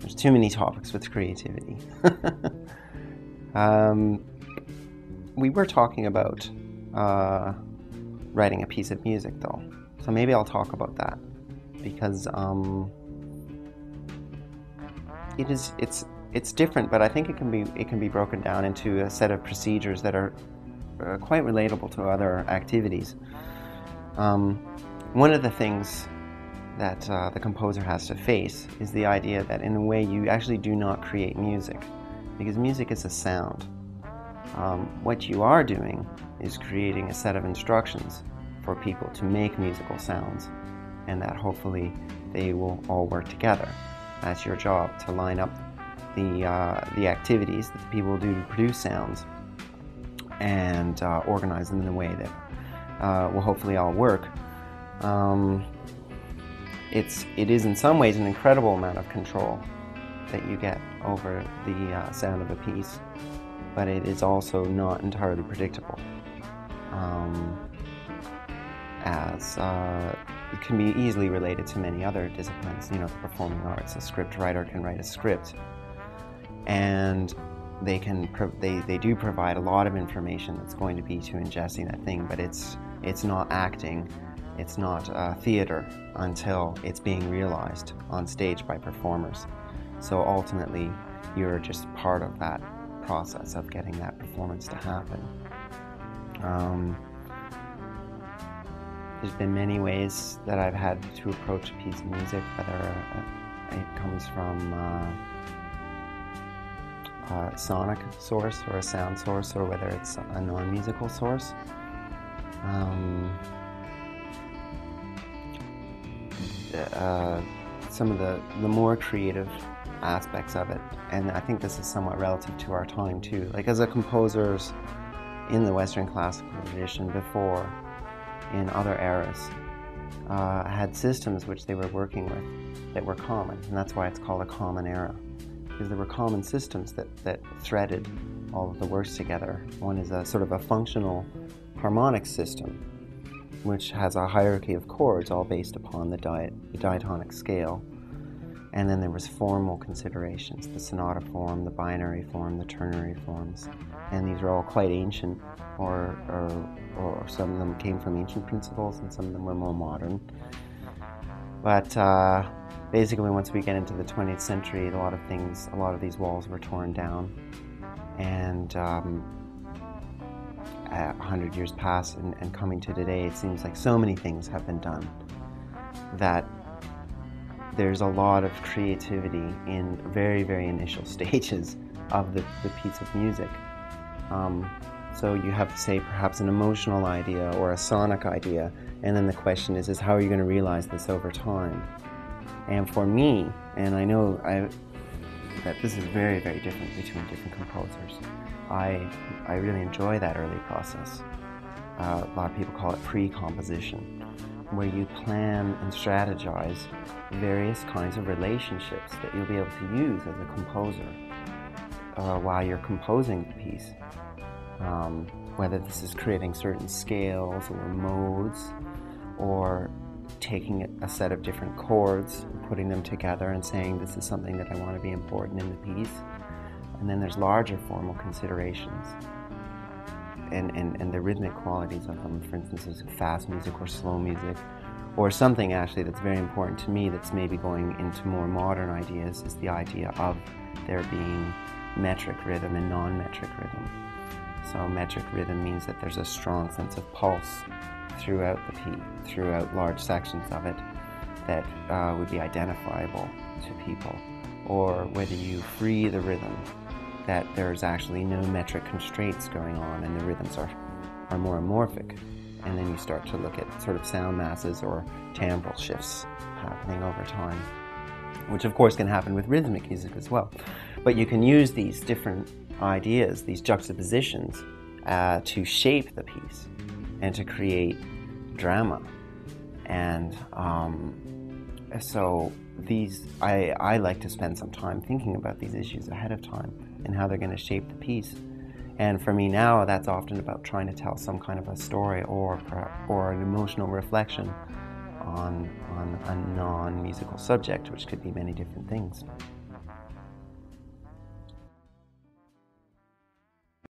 There's too many topics with creativity. We were talking about writing a piece of music, though, so maybe I'll talk about that, because it's different, but I think it can be broken down into a set of procedures that are quite relatable to other activities. One of the things that the composer has to face is the idea that, in a way, you actually do not create music, because music is a sound. What you are doing is creating a set of instructions for people to make musical sounds, and that hopefully they will all work together. That's your job, to line up the activities that the people will do to produce sounds and organize them in a way that will hopefully all work. It is in some ways an incredible amount of control that you get over the sound of a piece, but it is also not entirely predictable, as it can be easily related to many other disciplines. The performing arts. A script writer can write a script, and they do provide a lot of information that's going to be to ingesting that thing, but it's not acting, it's not theater until it's being realized on stage by performers. So ultimately, you're just part of that process of getting that performance to happen. There's been many ways that I've had to approach a piece of music, whether it comes from a sonic source or a sound source, or whether it's a non-musical source. Some of the more creative aspects of it, and I think this is somewhat relative to our time too, like as a composers in the Western classical tradition before, in other eras, had systems which they were working with that were common, and that's why it's called a common era, because there were common systems that threaded all of the works together. One is a sort of a functional harmonic system, which has a hierarchy of chords all based upon the diatonic scale. And then there was formal considerations, the sonata form, the binary form, the ternary forms. And these are all quite ancient, or some of them came from ancient principles and some of them were more modern. But basically, once we get into the 20th century, a lot of these walls were torn down. And 100 years pass, and coming to today, it seems like so many things have been done that there's a lot of creativity in very, very initial stages of the piece of music. So you have, say, perhaps an emotional idea or a sonic idea, and then the question is how are you going to realize this over time? And for me, and I know that this is very, very different between different composers, I really enjoy that early process. A lot of people call it pre-composition, where you plan and strategize various kinds of relationships that you'll be able to use as a composer while you're composing the piece. Whether this is creating certain scales or modes, or taking a set of different chords and putting them together and saying this is something that I want to be important in the piece. And then there's larger formal considerations and the rhythmic qualities of them. For instance, there's fast music or slow music, or something actually that's very important to me that's maybe going into more modern ideas is the idea of there being metric rhythm and non-metric rhythm. So metric rhythm means that there's a strong sense of pulse throughout the piece, throughout large sections of it, that would be identifiable to people. Or whether you free the rhythm, that there's actually no metric constraints going on and the rhythms are more amorphic. And then you start to look at sort of sound masses or timbral shifts happening over time, which of course can happen with rhythmic music as well. But you can use these different ideas, these juxtapositions, to shape the piece and to create drama. And so I like to spend some time thinking about these issues ahead of time and how they're going to shape the piece. And for me now, that's often about trying to tell some kind of a story or an emotional reflection on a non-musical subject, which could be many different things.